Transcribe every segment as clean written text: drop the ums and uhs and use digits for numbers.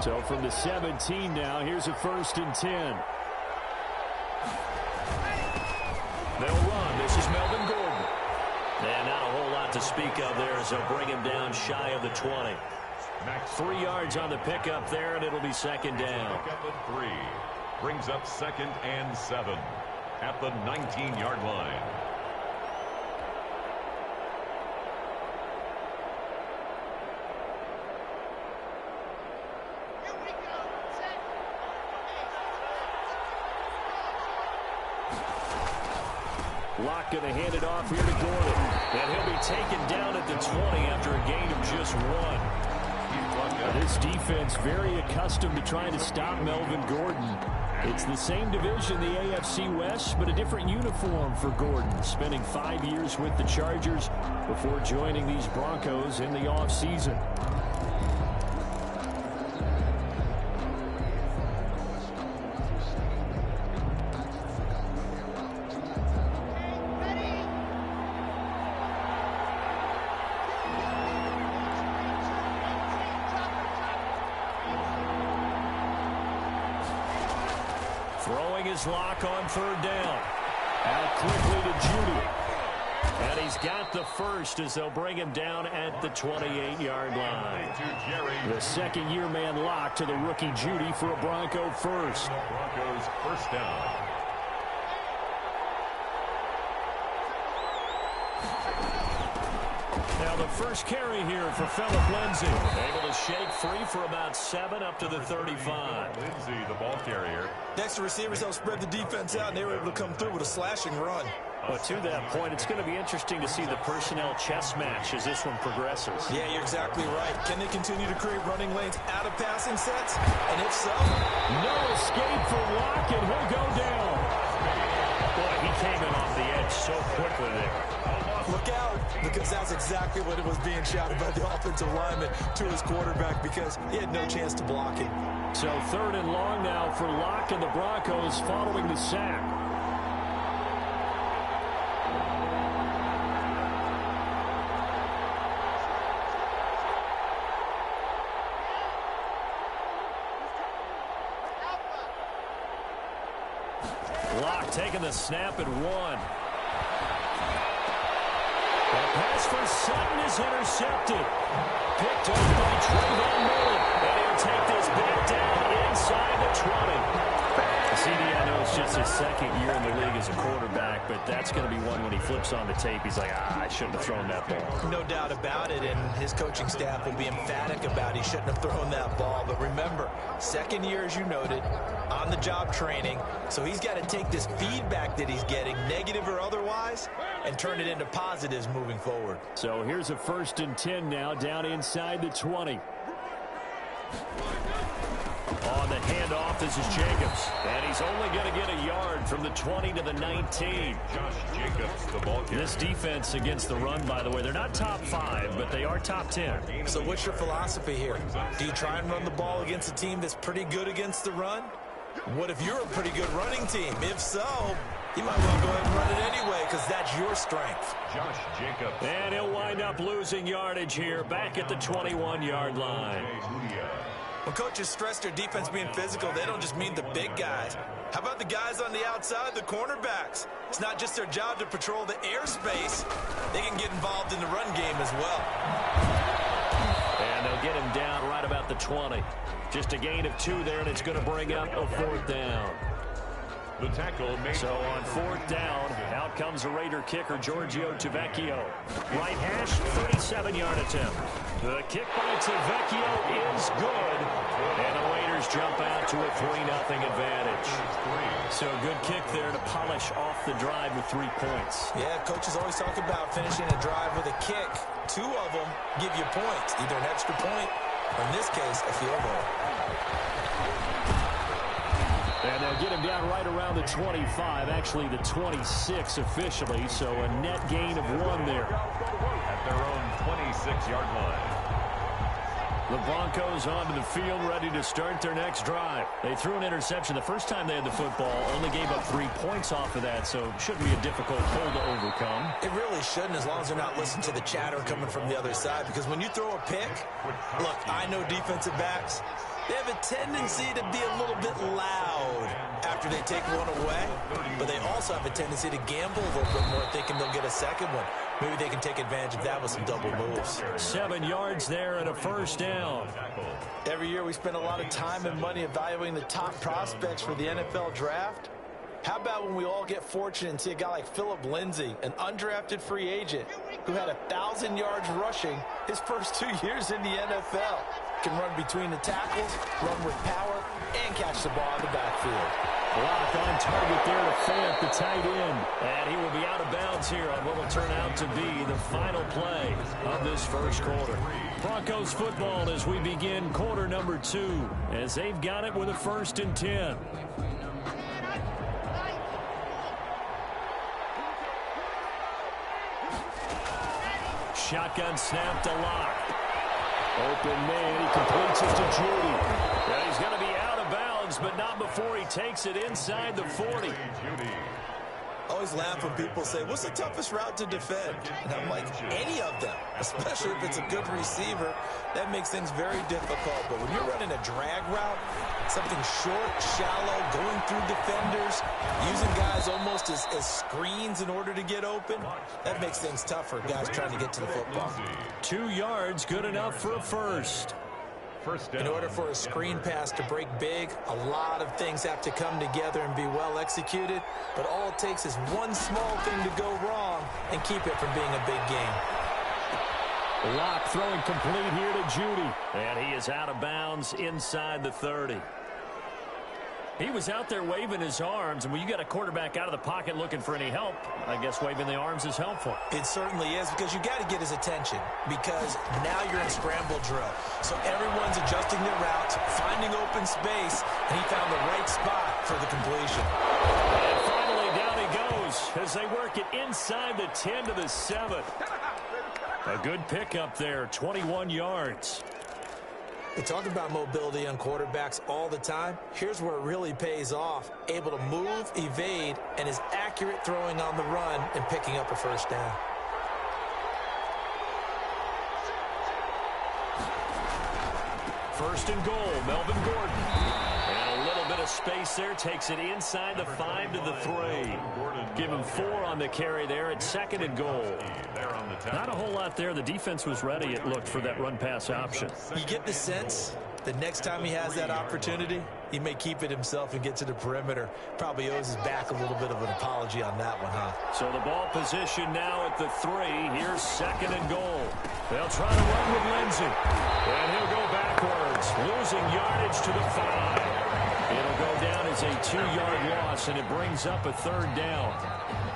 So from the 17 now, here's a 1st and 10. They'll run. This is Melvin Gordon. And not a whole lot to speak of there as they'll bring him down shy of the 20. 3 yards on the pickup there, and it'll be 2nd down. Pickup at 3. Brings up 2nd and 7 at the 19-yard line. Locke going to hand it off here to Gordon. And he'll be taken down at the 20 after a gain of just 1. This defense very accustomed to trying to stop Melvin Gordon. It's the same division, the AFC West, but a different uniform for Gordon, spending 5 years with the Chargers before joining these Broncos in the offseason. Throwing his Locke on 3rd down. Out quickly to Judy. And he's got the first as they'll bring him down at the 28-yard line. The second-year man Locke to the rookie Judy for a Bronco first. Broncos 1st down. Now the first carry here for Phillip Lindsay. Able to shake free for about 7 up to the 35. Lindsay, the ball carrier. Next to receivers, they'll spread the defense out, and they were able to come through with a slashing run. But to that point, it's going to be interesting to see the personnel chess match as this one progresses. Yeah, you're exactly right. Can they continue to create running lanes out of passing sets? And if so, no escape for Locke, and he'll go down. Boy, he came in off the edge so quickly there. Look out, because that's exactly what it was being shouted by the offensive lineman to his quarterback, because he had no chance to block him. So 3rd and long now for Locke and the Broncos following the sack. Locke taking the snap at 1. The pass for Sutton is intercepted. Picked up by Trayvon Mullen. And he'll take this back down inside the 20. CD, I know it's just his 2nd year in the league as a quarterback, but that's going to be one when he flips on the tape. He's like, I shouldn't have thrown that ball. No doubt about it, and his coaching staff will be emphatic about he shouldn't have thrown that ball. But remember, 2nd year, as you noted, on-the-job training. So he's got to take this feedback that he's getting, negative or otherwise, and turn it into positives moving forward. So here's a 1st and 10 now, down inside the 20. On the handoff, this is Jacobs. And he's only going to get a yard from the 20 to the 19. Josh Jacobs, the ball carrier. This defense against the run, by the way, they're not top 5, but they are top 10. So what's your philosophy here? Do you try and run the ball against a team that's pretty good against the run? What if you're a pretty good running team? If so, you might well go ahead and run it anyway, because that's your strength. Josh Jacobs. And he'll wind up losing yardage here, back at the 21-yard line. When coaches stress their defense being physical, they don't just mean the big guys. How about the guys on the outside, the cornerbacks? It's not just their job to patrol the airspace. They can get involved in the run game as well. And they'll get him down right about the 20. Just a gain of 2 there, and it's going to bring up a 4th down. The tackle made. So on 4th down, out comes the Raider kicker, Giorgio Tavecchio. Right hash, 37-yard attempt. The kick by Tavecchio is good. And the Raiders jump out to a 3-0 advantage. So a good kick there to polish off the drive with 3 points. Yeah, coaches always talk about finishing a drive with a kick. 2 of them give you points, either an extra point, or in this case, a field goal. And they'll get him down right around the 25, actually the 26 officially, so a net gain of 1 there. At their own 26-yard line. The Broncos onto the field, ready to start their next drive. They threw an interception the first time they had the football, only gave up 3 points off of that, so shouldn't be a difficult hole to overcome. It really shouldn't, as long as they're not listening to the chatter coming from the other side, because when you throw a pick, look, I know defensive backs, They have a tendency to be a little bit loud after they take one away, but they also have a tendency to gamble a little bit more, thinking they'll get a second one. Maybe they can take advantage of that with some double moves. 7 yards there and a first down. Every year we spend a lot of time and money evaluating the top prospects for the NFL draft. How about when we all get fortunate and see a guy like Phillip Lindsay, an undrafted free agent who had 1,000 yards rushing his first 2 years in the NFL. Can run between the tackles, run with power, and catch the ball in the backfield. Block on target there to Fant, the tight end. And he will be out of bounds here on what will turn out to be the final play of this first quarter. Broncos football as we begin quarter number 2, as they've got it with a 1st and 10. Shotgun snap to Locke. Open man, he completes it to Judy. And he's going to be out of bounds, but not before he takes it inside the 40. I always laugh when people say, what's the toughest route to defend? And I'm like, any of them, especially if it's a good receiver. That makes things very difficult. But when you're running a drag route, something short, shallow, going through defenders, using guys almost as screens in order to get open, that makes things tough for guys trying to get to the football. 2 yards, good enough for a first. In order for a screen pass to break big, a lot of things have to come together and be well executed, but all it takes is one small thing to go wrong and keep it from being a big game. Locke throwing complete here to Judy, and he is out of bounds inside the 30. He was out there waving his arms, and when you got a quarterback out of the pocket looking for any help, I guess waving the arms is helpful. It certainly is, because you got to get his attention, because now you're in scramble drill. So everyone's adjusting their routes, finding open space, and he found the right spot for the completion. And finally down he goes as they work it inside the 10 to the 7. A good pickup there, 21 yards. We talk about mobility on quarterbacks all the time. Here's where it really pays off. Able to move, evade, and is accurate throwing on the run and picking up a first down. First and goal, Melvin Gordon. And a little bit of space there, takes it inside the 5 to the 3. Give him 4 on the carry there at 2nd and goal. Not a whole lot there. The defense was ready, it looked, for that run-pass option. You get the sense that next time he has that opportunity, he may keep it himself and get to the perimeter. Probably owes his back a little bit of an apology on that one, huh? So the ball position now at the 3. Here's 2nd and goal. They'll try to run with Lindsay. And he'll go backwards, losing yardage to the 5. It'll go down as a 2-yard loss, and it brings up a 3rd down.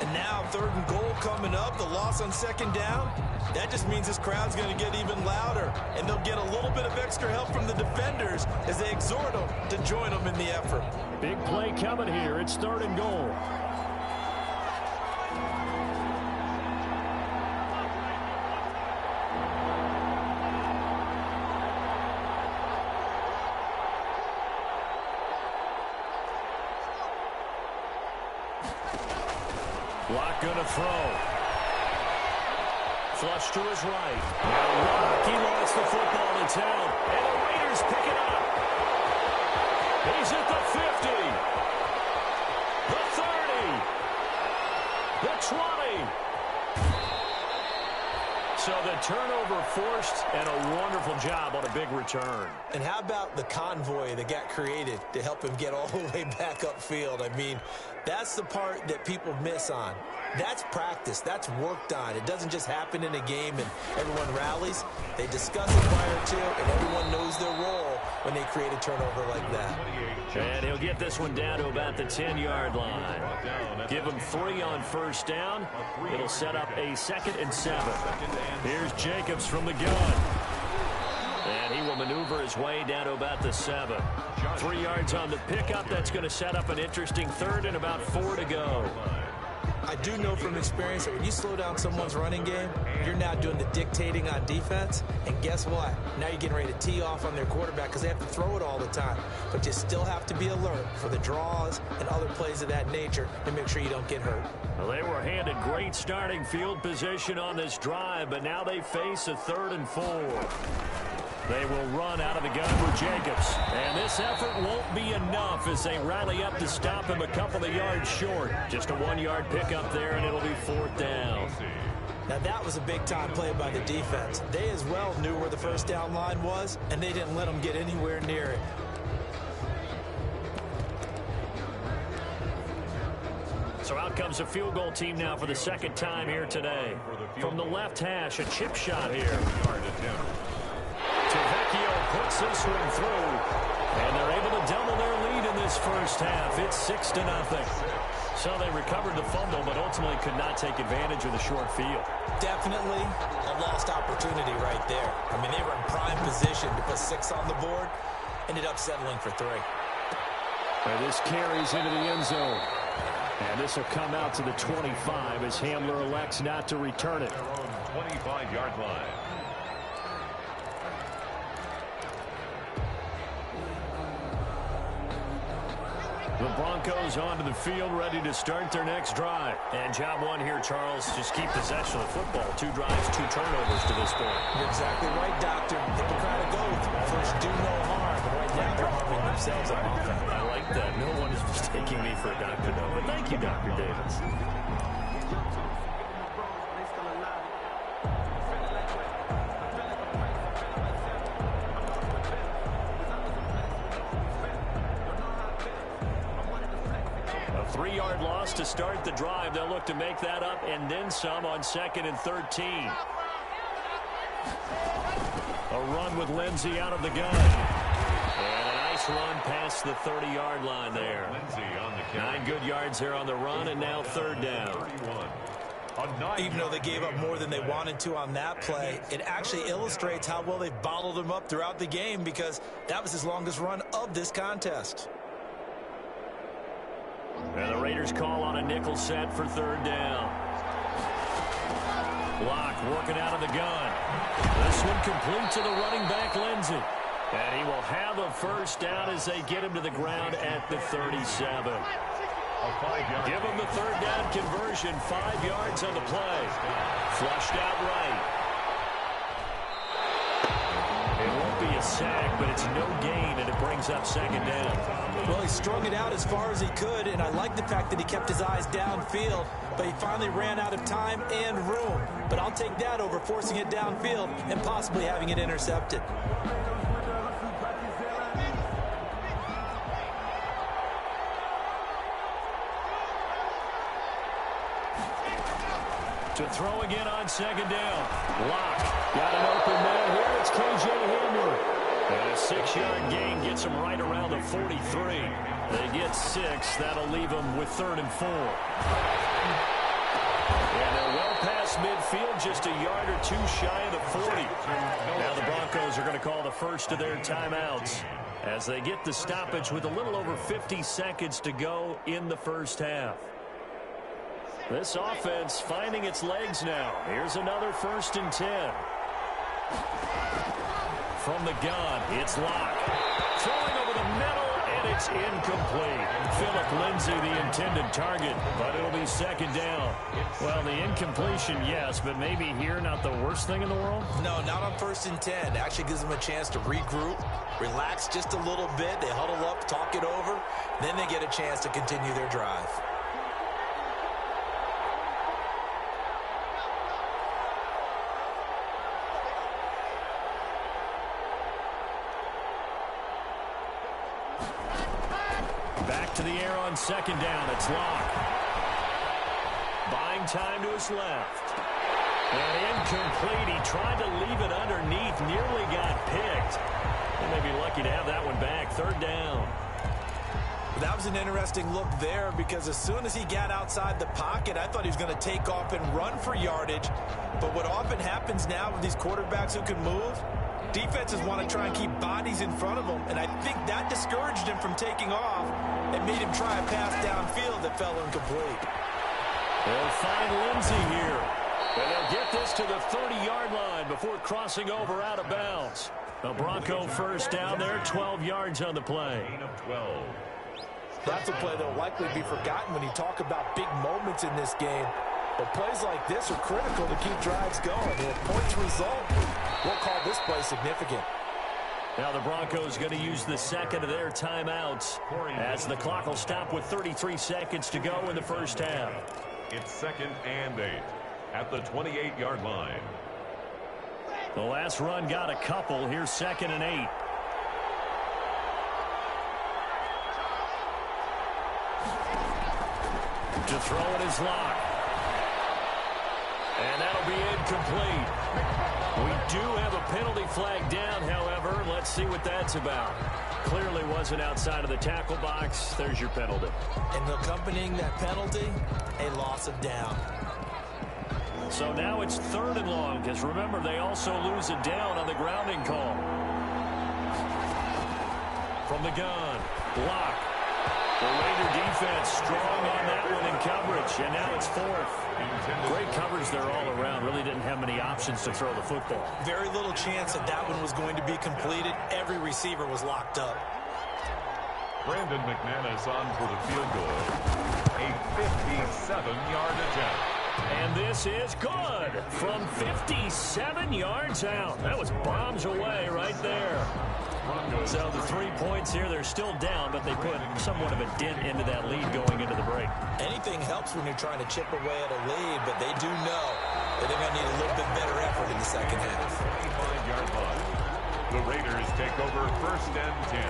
And now 3rd and goal coming up, the loss on 2nd down. That just means this crowd's going to get even louder, and they'll get a little bit of extra help from the defenders as they exhort them to join them in the effort. Big play coming here. It's 3rd and goal. Locke gonna throw. Flush to his right. And Locke, he lost the football to town. And the Raiders pick it up. He's at the 50. The 30. The 20. So the turnover forced, and a wonderful job on a big return. And how about the convoy that got created to help him get all the way back upfield? I mean, that's the part that people miss on. That's practice. That's worked on. It doesn't just happen in a game and everyone rallies. They discuss it prior to, and everyone knows their role when they create a turnover like that. And he'll get this one down to about the 10-yard line. Give him 3 on 1st down. It'll set up a 2nd and 7. Here's Jacobs from the gun. And he will maneuver his way down to about the 7. 3 yards on the pickup. That's going to set up an interesting 3rd and about 4 to go. I do know from experience that when you slow down someone's running game, you're now doing the dictating on defense. And guess what? Now you're getting ready to tee off on their quarterback because they have to throw it all the time. But you still have to be alert for the draws and other plays of that nature to make sure you don't get hurt. Well, they were handed great starting field position on this drive, but now they face a 3rd and 4. They will run out of the gun for Jacobs. And this effort won't be enough as they rally up to stop him a couple of yards short. Just a 1-yard pickup there, and it'll be 4th down. Now that was a big-time play by the defense. They as well knew where the first down line was, and they didn't let them get anywhere near it. So out comes a field goal team now for the second time here today. From the left hash, a chip shot here. Tavecchio puts this one through, and they're able to double their lead in this first half. It's 6-0. So they recovered the fumble, but ultimately could not take advantage of the short field. Definitely a lost opportunity right there. I mean, they were in prime position to put 6 on the board, ended up settling for 3. And this carries into the end zone. And this will come out to the 25 as Hamler elects not to return it. 25-yard line. The Broncos onto the field, ready to start their next drive. And job one here, Charles, just keep possession of the football. 2 drives, 2 turnovers to this point. You're exactly right, Doctor. Hippocratic oath. First, do no harm. But right now, they're harming themselves on offense. I like that. No one is mistaking me for a doctor, though. But thank you, Dr. Davis. A 3-yard loss to start the drive. They'll look to make that up and then some on 2nd and 13. A run with Lindsey out of the gun. And a nice run past the 30-yard line there. 9 good yards there on the run, and now 3rd down. Even though they gave up more than they wanted to on that play, it actually illustrates how well they've bottled them up throughout the game, because that was his longest run of this contest. And the Raiders call on a nickel set for 3rd down. Block working out of the gun. This one complete to the running back, Lindsey. And he will have a first down as they get him to the ground at the 37. Give him the 3rd down conversion. 5 yards on the play. Flushed out right. It won't be a sack, but it's no gain, and it brings up 2nd down. Well, he strung it out as far as he could, and I like the fact that he kept his eyes downfield, but he finally ran out of time and room. But I'll take that over forcing it downfield and possibly having it intercepted. To throw again on 2nd down. Lock. Got an open man here. It's K.J. Hamler. And a 6-yard gain gets them right around the 43. They get 6. That'll leave them with 3rd and 4. And they're well past midfield, just a yard or 2 shy of the 40. Now the Broncos are going to call the first of their timeouts as they get the stoppage with a little over 50 seconds to go in the first half. This offense finding its legs now. Here's another 1st and 10. From the gun, it's Locke. Throwing over the middle, and it's incomplete. Philip Lindsay, the intended target, but it'll be 2nd down. Well, the incompletion, yes, but maybe here not the worst thing in the world? No, not on 1st and 10. It actually gives them a chance to regroup, relax just a little bit. They huddle up, talk it over, then they get a chance to continue their drive. Back to the air on 2nd down. It's Locke. Buying time to his left. And incomplete. He tried to leave it underneath. Nearly got picked. They may be lucky to have that one back. 3rd down. That was an interesting look there, because as soon as he got outside the pocket, I thought he was going to take off and run for yardage. But what often happens now with these quarterbacks who can move, defenses want to try and keep bodies in front of them, and I think that discouraged him from taking off and made him try a pass downfield that fell incomplete. They'll find Lindsey here, and they'll get this to the 30-yard line before crossing over out of bounds. The Bronco first down there, 12 yards on the play. That's a play that will likely be forgotten when you talk about big moments in this game. But plays like this are critical to keep drives going. And if points result, we'll call this play significant. Now the Broncos going to use the second of their timeouts as the clock will stop with 33 seconds to go in the first half. It's 2nd and 8 at the 28-yard line. The last run got a couple. Here's 2nd and 8. To throw it is Locke. And that'll be incomplete. We do have a penalty flag down, however. Let's see what that's about. Clearly wasn't outside of the tackle box. There's your penalty. And accompanying that penalty, a loss of down. So now it's 3rd and long, because remember, they also lose a down on the grounding call. From the gun, Locke. The Raider defense strong on that one in coverage, and now it's 4th. Great coverage there all around. Really didn't have many options to throw the football. Very little chance that that one was going to be completed. Every receiver was locked up. Brandon McManus on for the field goal. A 57-yard attempt. And this is good from 57 yards out. That was bombs away right there. So the 3 points here, they're still down, but they put somewhat of a dent into that lead going into the break. Anything helps when you're trying to chip away at a lead, but they do know that they're going to need a little bit better effort in the second half. 25-yard line. The Raiders take over 1st and 10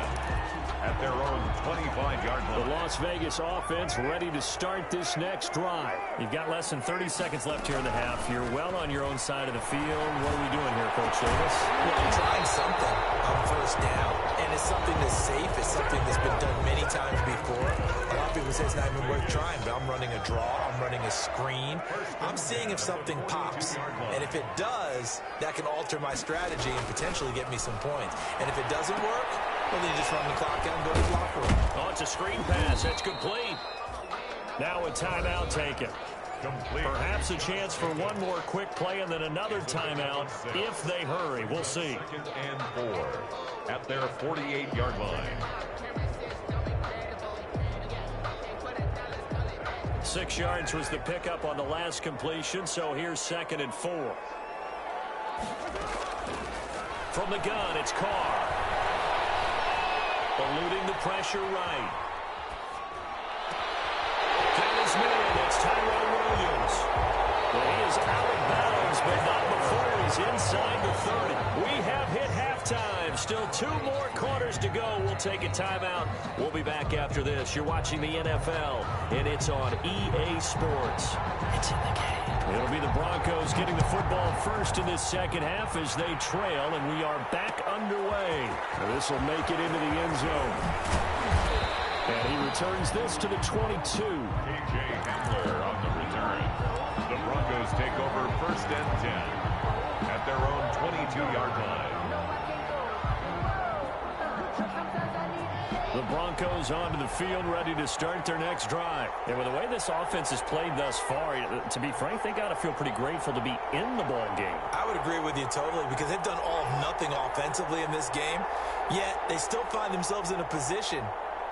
at their own 25-yard line. The Las Vegas offense ready to start this next drive. You've got less than 30 seconds left here in the half. You're well on your own side of the field. What are we doing here, Coach Davis? Well, I'm trying something on 1st down, and it's something that's safe. It's something that's been done many times before. A lot of people say it's not even worth trying, but I'm running a draw. I'm running a screen. I'm seeing if something pops, and if it does, that can alter my strategy and potentially get me some points. And if it doesn't work, well, then you just run the clock out and go to the locker room. Oh, it's a screen pass. That's complete. Now a timeout taken. Perhaps a chance for one more quick play and then another timeout if they hurry. We'll see. 2nd and 4 at their 48-yard line. 6 yards was the pickup on the last completion, so here's 2nd and 4. From the gun, it's Carr. Eluding the pressure right. Got his man. That's Tyrell Williams. Well, he is out of bounds, but not before he's inside the 30. We have hit halftime. Still 2 more quarters to go. We'll take a timeout. We'll be back after this. You're watching the NFL, and it's on EA Sports. It's in the game. It'll be the Broncos getting the football first in this second half as they trail, and we are back underway. This will make it into the end zone. And he returns this to the 22. A.J. Hamler on the return. The Broncos take over 1st and 10 at their own 22-yard line. The Broncos onto the field, ready to start their next drive. And with the way this offense has played thus far, to be frank, they got to feel pretty grateful to be in the ball game. I would agree with you totally because they've done all of nothing offensively in this game, yet they still find themselves in a position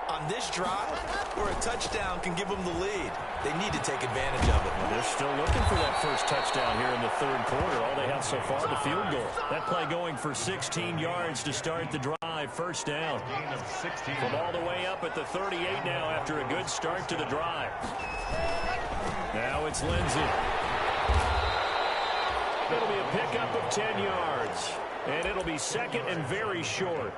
on this drive where a touchdown can give them the lead. They need to take advantage of it. They're still looking for that first touchdown here in the 3rd quarter. All they have so far, the field goal. That play going for 16 yards to start the drive. 1st down. Gain of 16. From all the way up at the 38 now after a good start to the drive. Now it's Lindsey. It'll be a pickup of 10 yards. And it'll be 2nd and very short.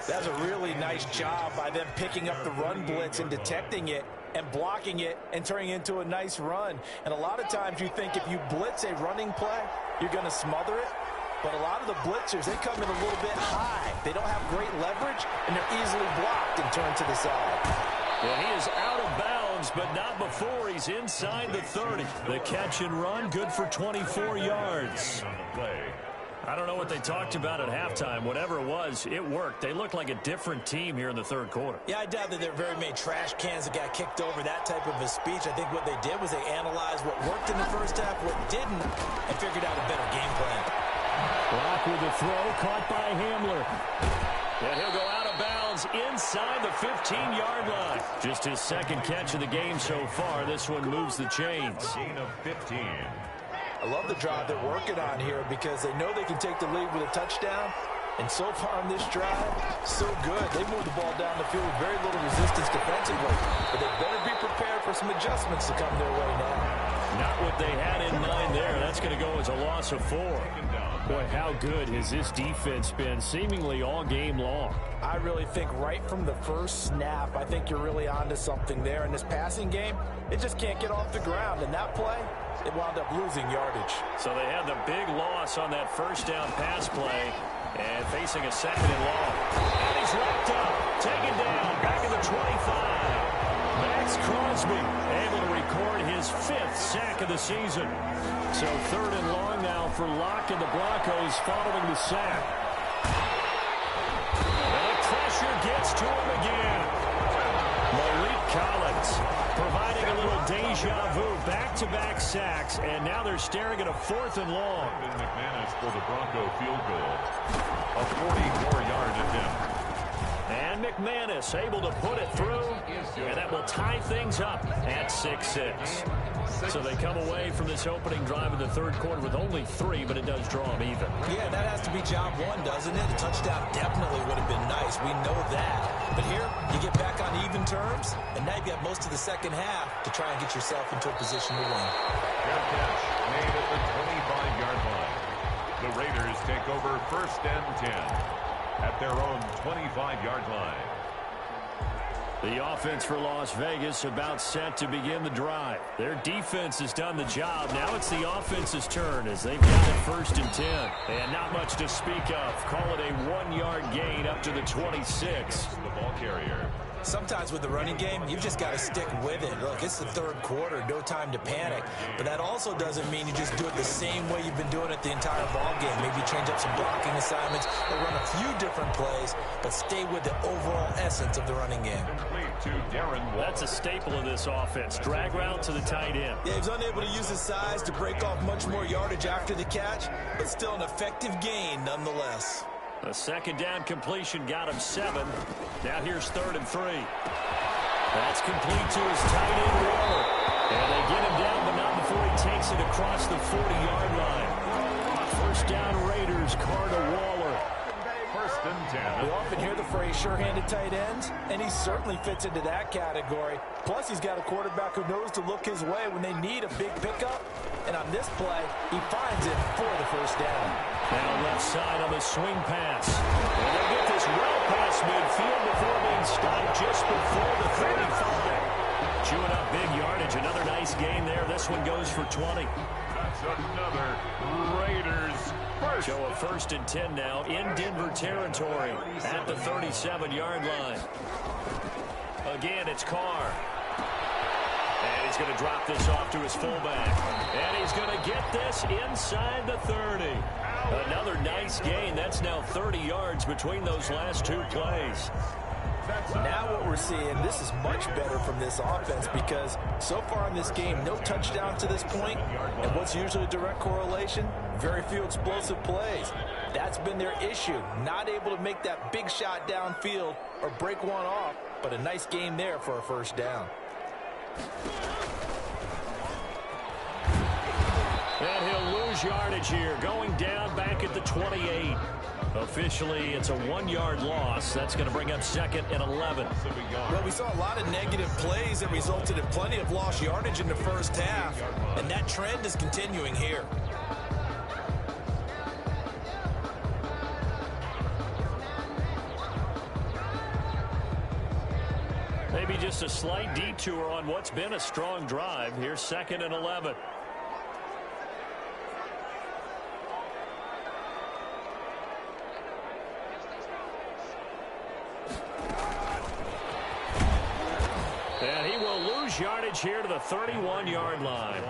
That's a really nice job by them picking up the run blitz and detecting it and blocking it and turning it into a nice run. And a lot of times you think if you blitz a running play, you're going to smother it. But a lot of the blitzers, they come in a little bit high. They don't have great leverage, and they're easily blocked and turned to the side. Well, he is out of bounds, but not before he's inside the 30. The catch and run, good for 24 yards. I don't know what they talked about at halftime. Whatever it was, it worked. They look like a different team here in the 3rd quarter. Yeah, I doubt that there are very many trash cans that got kicked over, that type of a speech. I think what they did was they analyzed what worked in the first half, what didn't, and figured out a better game plan. Rock with the throw, caught by Hamler. And he'll go out of bounds inside the 15-yard line. Just his 2nd catch of the game so far. This one moves the chains. Gain of 15. I love the drive they're working on here because they know they can take the lead with a touchdown, And so far on this drive, so good. They moved the ball down the field with very little resistance defensively. But they better be prepared for some adjustments to come their way now. Not what they had in mind there. That's going to go as a loss of 4. Boy, how good has this defense been seemingly all game long? I really think right from the first snap, I think you're really onto something there. In this passing game, it just can't get off the ground. And that play, it wound up losing yardage. So they had the big loss on that first down pass play and facing a second and long. And he's wrapped up, taken down, back at the 25. Max Crosby able to record his 5th sack of the season. So 3rd and long now for Locke and the Broncos following the sack. And the pressure gets to him again. Malik Collins providing a little deja vu, back-to-back sacks, and now they're staring at a 4th and long. McManus for the Bronco field goal. A 44-yard attempt. And McManus able to put it through, and that will tie things up at 6-6. So they come away from this opening drive in the 3rd quarter with only 3, but it does draw them even. Yeah, that has to be job 1, doesn't it? A touchdown definitely would have been nice. We know that. But here, you get back on even terms, and now you've got most of the second half to try and get yourself into a position to win. Fair catch made at the 25-yard line. The Raiders take over 1st and 10 at their own 25-yard line. The offense for Las Vegas about set to begin the drive. Their defense has done the job. Now it's the offense's turn as they've got it 1st and 10. And not much to speak of. Call it a 1-yard gain up to the 26. The ball carrier. Sometimes with the running game, you've just got to stick with it. Look, it's the 3rd quarter, no time to panic. But that also doesn't mean you just do it the same way you've been doing it the entire ball game. Maybe change up some blocking assignments or run a few different plays, but stay with the overall essence of the running game. That's a staple of this offense. Drag route to the tight end. Yeah, he's unable to use his size to break off much more yardage after the catch, but still an effective gain nonetheless. A 2nd down completion got him 7. Now here's 3rd and 3. That's complete to his tight end, Waller. And they get him down, but not before he takes it across the 40-yard line. 1st down Raiders, Carter Waller. 1st and 10. We often hear the phrase sure-handed tight ends, and he certainly fits into that category. Plus, he's got a quarterback who knows to look his way when they need a big pickup. And on this play, he finds it for the 1st down. Now left side on the swing pass. And they get this well past midfield before being stopped just before the 35. Chewing up big yardage. Another nice gain there. This one goes for 20. That's another Raiders first. So a 1st and 10 now in Denver territory at the 37-yard line. Again, it's Carr. And he's going to drop this off to his fullback. And he's going to get this inside the 30. Another nice gain. That's now 30 yards between those last 2 plays. Now what we're seeing, this is much better from this offense because so far in this game, no touchdown to this point. And what's usually a direct correlation? Very few explosive plays. That's been their issue. Not able to make that big shot downfield or break one off, but a nice gain there for a 1st down. And he'll lose yardage here, going down back at the 28. Officially, it's a 1-yard loss. That's going to bring up 2nd and 11. Well, we saw a lot of negative plays that resulted in plenty of lost yardage in the first half, and that trend is continuing here. Maybe just a slight detour on what's been a strong drive. Here's 2nd and 11. And he will lose yardage here to the 31-yard line.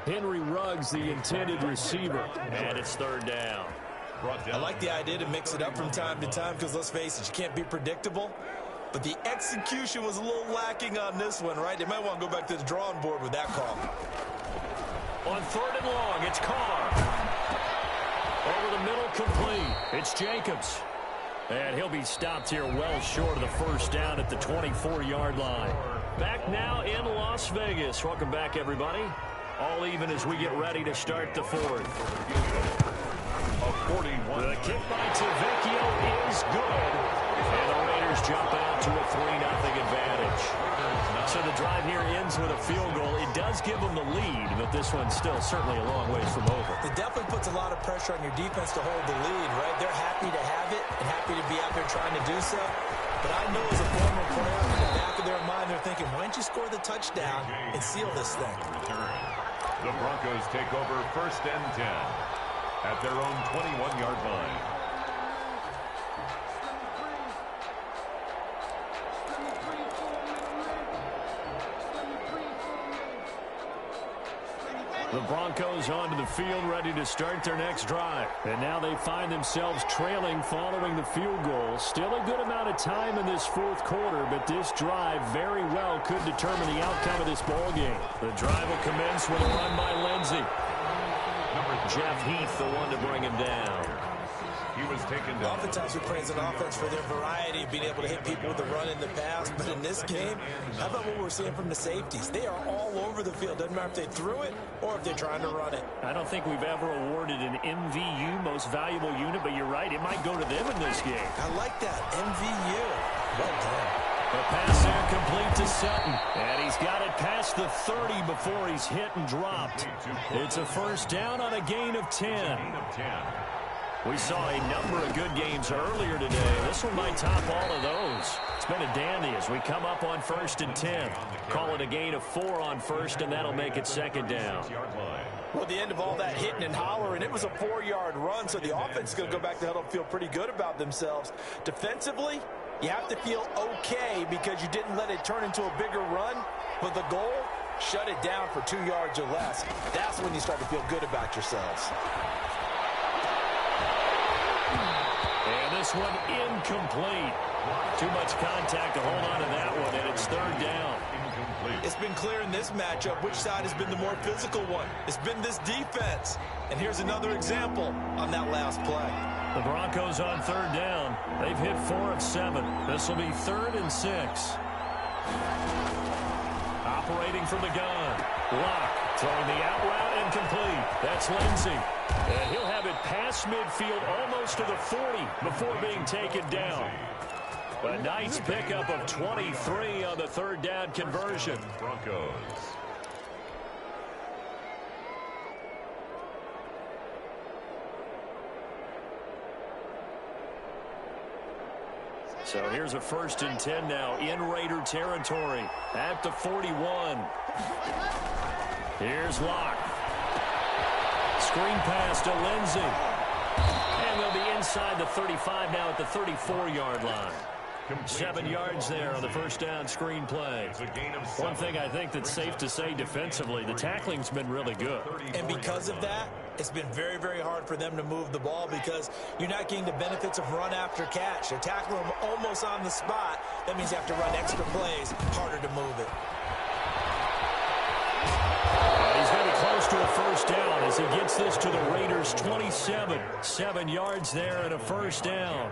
Henry Ruggs, the intended receiver. And it's 3rd down. I like the idea to mix it up from time to time because, let's face it, you can't be predictable. But the execution was a little lacking on this one, right? They might want to go back to the drawing board with that call. On 3rd and long, it's Carr. Over the middle, complete. It's Jacobs. And he'll be stopped here well short of the 1st down at the 24-yard line. Back now in Las Vegas. Welcome back, everybody. All even as we get ready to start the 4th. A 41. The kick by Tavecchio. to a 3-0 advantage. So the drive here ends with a field goal. It does give them the lead, but this one's still certainly a long ways from over. It definitely puts a lot of pressure on your defense to hold the lead, right? They're happy to have it and happy to be out there trying to do so. But I know as a former player, in the back of their mind, they're thinking, why don't you score the touchdown and seal this thing? The Broncos take over 1st and 10 at their own 21-yard line. The Broncos onto the field, ready to start their next drive. And now they find themselves trailing following the field goal. Still a good amount of time in this fourth quarter, but this drive very well could determine the outcome of this ball game. The drive will commence with a run by Lindsey. Jeff Heath, the one to bring him down. He was taken down. Oftentimes we praise an offense for their variety of being able to hit people with the run in the pass. But in this game, how about what we're seeing from the safeties? They are all over the field. Doesn't matter if they threw it or if they're trying to run it. I don't think we've ever awarded an MVU, most valuable unit, but you're right. It might go to them in this game. I like that. MVU. Well done. The pass there complete to Sutton. And he's got it past the 30 before he's hit and dropped. It's a first down on a gain of 10. We saw a number of good games earlier today. This one might top all of those. It's been a dandy as we come up on 1st and 10. Call it a gain of 4 on first, and that'll make it 2nd down. Well, at the end of all that hitting and hollering, it was a 4-yard run, so the offense is going to go back to huddle and feel pretty good about themselves. Defensively, you have to feel okay because you didn't let it turn into a bigger run, but the goal, shut it down for 2 yards or less. That's when you start to feel good about yourselves. And this one incomplete. Too much contact to hold on to that one, and it's 3rd down. It's been clear in this matchup which side has been the more physical one. It's been this defense. And here's another example on that last play. The Broncos on 3rd down. They've hit 4 of 7. This will be 3rd and 6. Operating from the gun. Lock throwing the out route incomplete. That's Lindsey. And he'll have it past midfield almost to the 40 before being taken down. A nice pickup of 23 on the 3rd down conversion. Broncos. So here's a 1st and 10 now in Raider territory at the 41. Here's Locke. Screen pass to Lindsey. And they'll be inside the 35 now at the 34-yard line. 7 yards there on the first down screen play. One thing I think that's safe to say defensively, the tackling's been really good. And because of that, it's been very, very hard for them to move the ball because you're not getting the benefits of run after catch. They're tackling them almost on the spot. That means you have to run extra plays, harder to move it. He's going to be close to a first down as he gets this to the Raiders' 27. 7 yards there and a first down.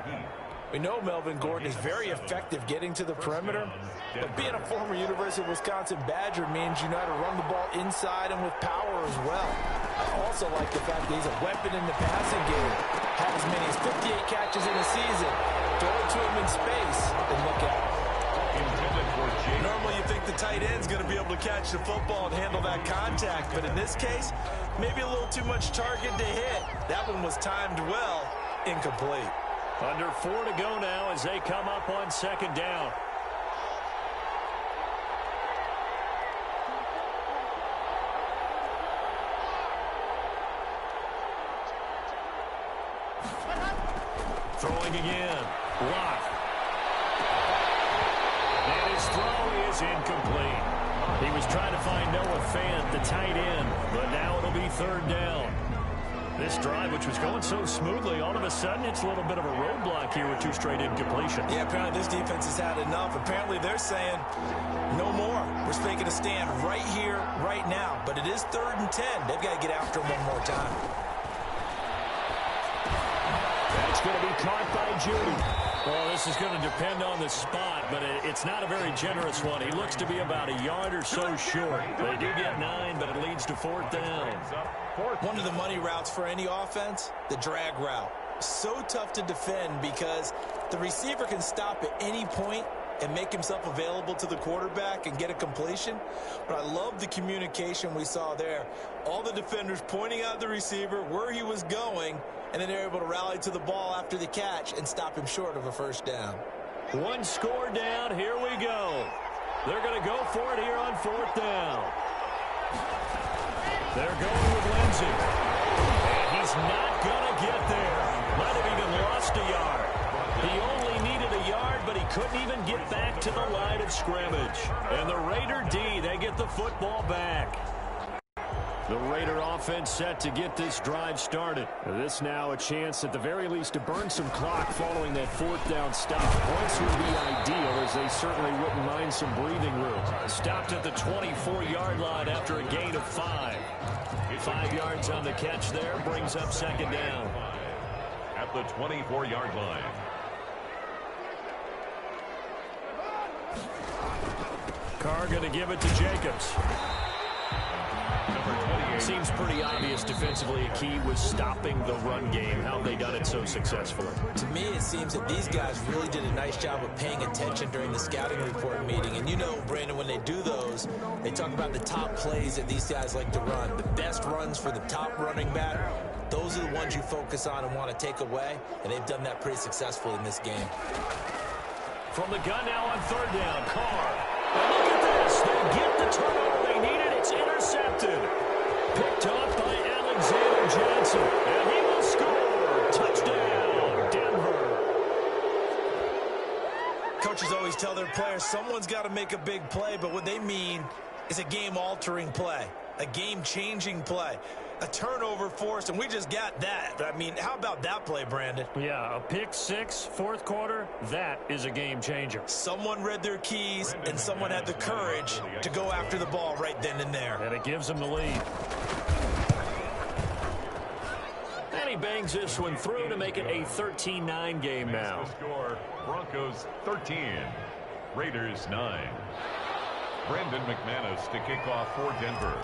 We know Melvin Gordon is very effective getting to the perimeter, but being a former University of Wisconsin Badger means you know how to run the ball inside and with power as well. I also like the fact that he's a weapon in the passing game. Had as many as 58 catches in a season. Throw it to him in space and look out. Normally you think the tight end's going to be able to catch the football and handle that contact, but in this case, maybe a little too much target to hit. That one was timed well, incomplete. Under 4 to go now as they come up on 2nd down. Throwing again. Lock. And his throw is incomplete. He was trying to find Noah Fant, the tight end, but now it'll be 3rd down. This drive, which was going so smoothly, all of a sudden it's a little bit of a roadblock here with 2 straight incompletions. Yeah, apparently this defense has had enough. Apparently they're saying, no more. We're making a stand right here, right now. But it is 3rd and 10. They've got to get after him one more time. That's going to be caught by Judy. Well, this is going to depend on the spot, but it's not a very generous one. He looks to be about a yard or so short. They do get 9, but it leads to 4th down. One of the money routes for any offense, the drag route. So tough to defend because the receiver can stop at any point and make himself available to the quarterback and get a completion. But I love the communication we saw there. All the defenders pointing out the receiver, where he was going, and then they're able to rally to the ball after the catch and stop him short of a first down. One score down. Here we go. They're going to go for it here on 4th down. They're going with Lindsey. And he's not going to get there. Might have even lost a yard. He only needed a yard, but he couldn't even get back to the line of scrimmage. And the Raider D, they get the football back. The Raider offense set to get this drive started. This now a chance at the very least to burn some clock following that 4th down stop. Points would be ideal, as they certainly wouldn't mind some breathing room. Stopped at the 24-yard line after a gain of 5. 5 yards on the catch there, brings up 2nd down. At the 24-yard line. Carr going to give it to Jacobs. Seems pretty obvious defensively. A key was stopping the run game. How have they done it so successfully? To me, it seems that these guys really did a nice job of paying attention during the scouting report meeting. And you know, Brandon, when they do those, they talk about the top plays that these guys like to run. The best runs for the top running back, those are the ones you focus on and want to take away. And they've done that pretty successfully in this game. From the gun now on 3rd down, Carr. And look at this. They get the turnover they needed. It's intercepted. Picked off by Alexander Johnson. And he will score. Touchdown, Denver. Coaches always tell their players someone's got to make a big play, but what they mean is a game-altering play, a game-changing play, a turnover forced, and we just got that. I mean, how about that play, Brandon? Yeah, a pick 6, 4th quarter, that is a game changer. Someone read their keys, and someone had the courage to go after the ball right then and there. And it gives them the lead. And he bangs this one through to make it a 13-9 game now. The score, Broncos 13, Raiders 9. Brandon McManus to kick off for Denver.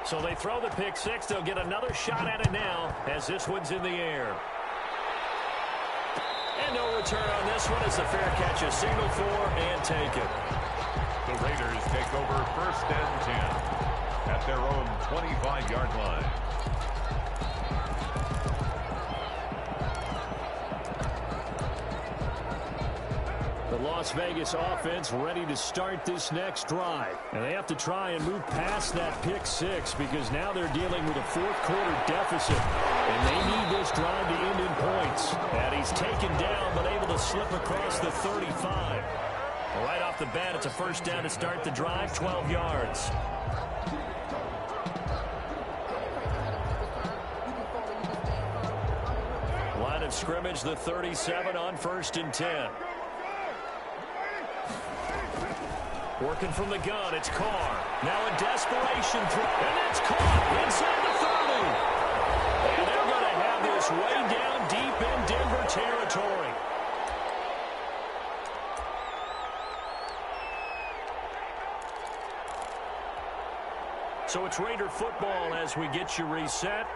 So they throw the pick 6. They'll get another shot at it now as this one's in the air. And no return on this one as the fair catch is signaled for and taken. The Raiders take over 1st and 10 at their own 25-yard line. The Las Vegas offense ready to start this next drive. And they have to try and move past that pick 6 because now they're dealing with a 4th quarter deficit. And they need this drive to end in points. And he's taken down but able to slip across the 35. Right off the bat, it's a 1st down to start the drive, 12 yards. Line of scrimmage, the 37 on 1st and 10. Working from the gun, it's Carr. Now a desperation throw, and it's caught inside the 30. And they're going to have this way down deep in Denver territory. So it's Raider football as we get you reset.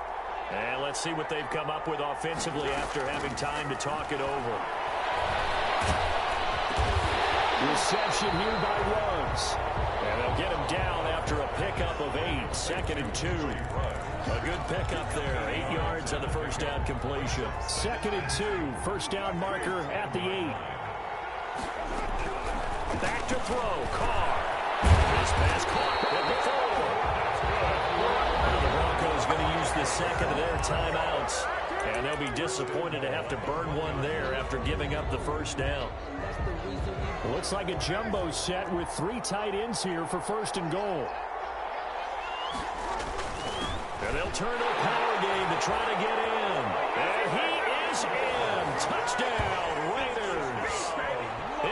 And let's see what they've come up with offensively after having time to talk it over. Reception here by Ruggs. And they'll get him down after a pickup of 8. 2nd and 2. A good pickup there. 8 yards on the 1st down completion. 2nd and 2. 1st down marker at the 8. Back to throw. Carr. This pass caught at the 4. Now the Broncos going to use the 2nd of their timeouts. And they'll be disappointed to have to burn one there after giving up the 1st down. Looks like a jumbo set with 3 tight ends here for 1st and goal. And they'll turn to a power game to try to get in. And he is in. Touchdown, Raiders.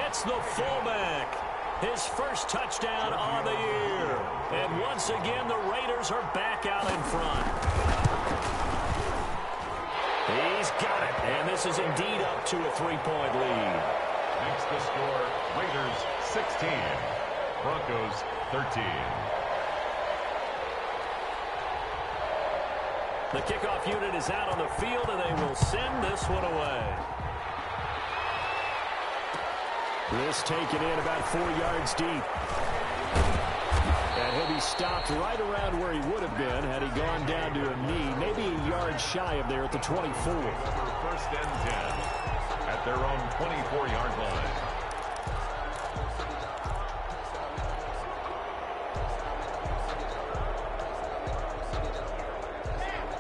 It's the fullback. His first touchdown on the year. And once again, the Raiders are back out in front. He's got it. And this is indeed up to a 3-point lead. Makes the score Raiders 16, Broncos 13. The kickoff unit is out on the field, and they will send this one away. This taken in about 4 yards deep. And he'll be stopped right around where he would have been had he gone down to a knee, maybe a yard shy of there at the 24. First and 10 at their own 24-yard line.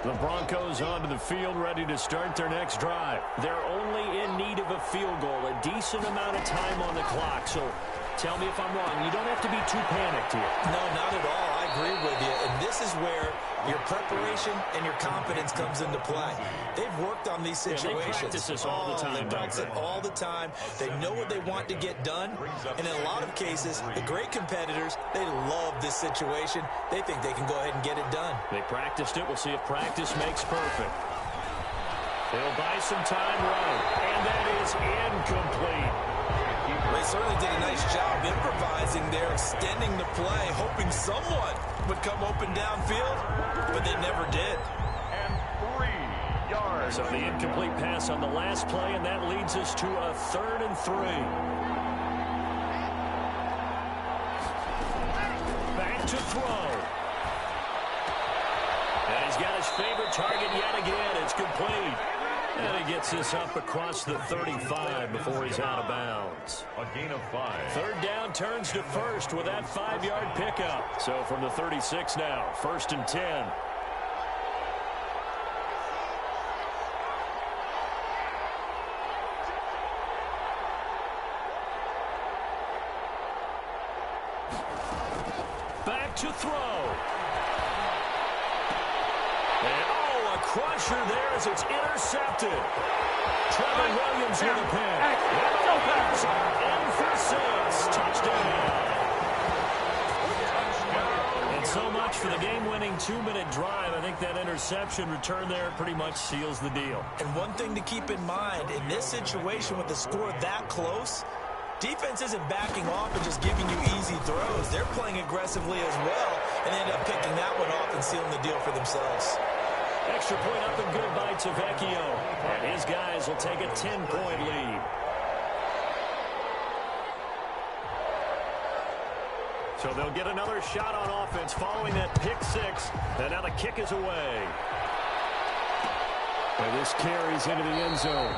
The Broncos onto the field, ready to start their next drive. They're only in need of a field goal, a decent amount of time on the clock. So tell me if I'm wrong. You don't have to be too panicked here. No, not at all. I agree with you. And this is where your preparation and your confidence comes into play. They've worked on these situations. They practice this all the time. They practice it all the time. They know what they want to get done. And in a lot of cases, the great competitors, they love this situation. They think they can go ahead and get it done. They practiced it. We'll see if practice makes perfect. They'll buy some time right. And that is incomplete. They certainly did a nice job improvising there, extending the play, hoping someone would come open downfield, but they never did. And 3 yards. So the incomplete pass on the last play, and that leads us to a 3rd and 3. Back to throw. And he's got his favorite target yet again. It's complete. And he gets this up across the 35 before he's out of bounds. A gain of 5. 3rd down turns to 1st with that 5-yard pickup. So from the 36 now, 1st and 10. Back to throw. And, a crusher there as it's intercepted. Trevor Williams with a pick. In for 6. Touchdown. And so much for the game-winning 2-minute drive. I think that interception return there pretty much seals the deal. And one thing to keep in mind, in this situation with the score that close, defense isn't backing off and just giving you easy throws. They're playing aggressively as well, and they end up picking that one off and sealing the deal for themselves. Extra point up and good by Tavecchio. And his guys will take a 10-point lead. So they'll get another shot on offense following that pick 6. And now the kick is away. And this carries into the end zone.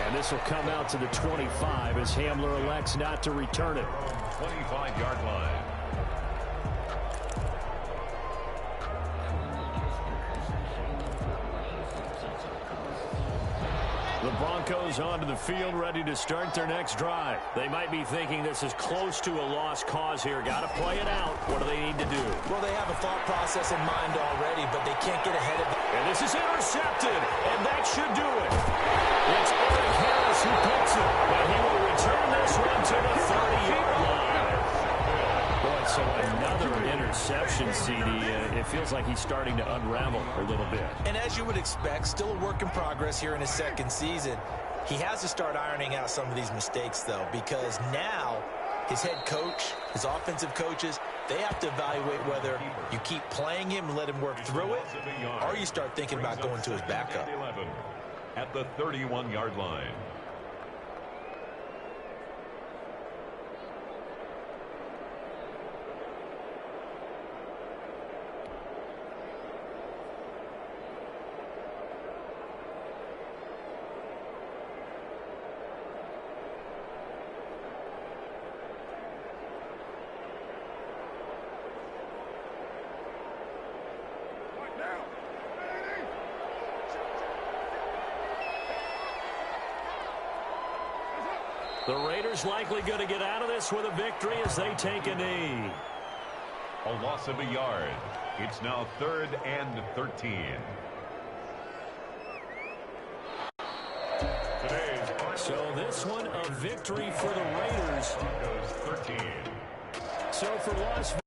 And this will come out to the 25 as Hamler elects not to return it. 25-yard line. The Broncos onto the field, ready to start their next drive. They might be thinking this is close to a lost cause here. Got to play it out. What do they need to do? Well, they have a thought process in mind already, but they can't get ahead of it. And this is intercepted, and that should do it. It's Eric Harris who picks it, and he will return this one to the 30-yard line. Boy, so another interception, CD. It feels like he's starting to unravel a little bit. And as you would expect, still a work in progress here in his 2nd season. He has to start ironing out some of these mistakes, though, because now his head coach, his offensive coaches, they have to evaluate whether you keep playing him and let him work through it, or you start thinking about going to his backup. At the 31-yard line. The Raiders likely going to get out of this with a victory as they take a knee. A loss of a yard. It's now 3rd and 13. So this one a victory for the Raiders. 13. So for Las Vegas.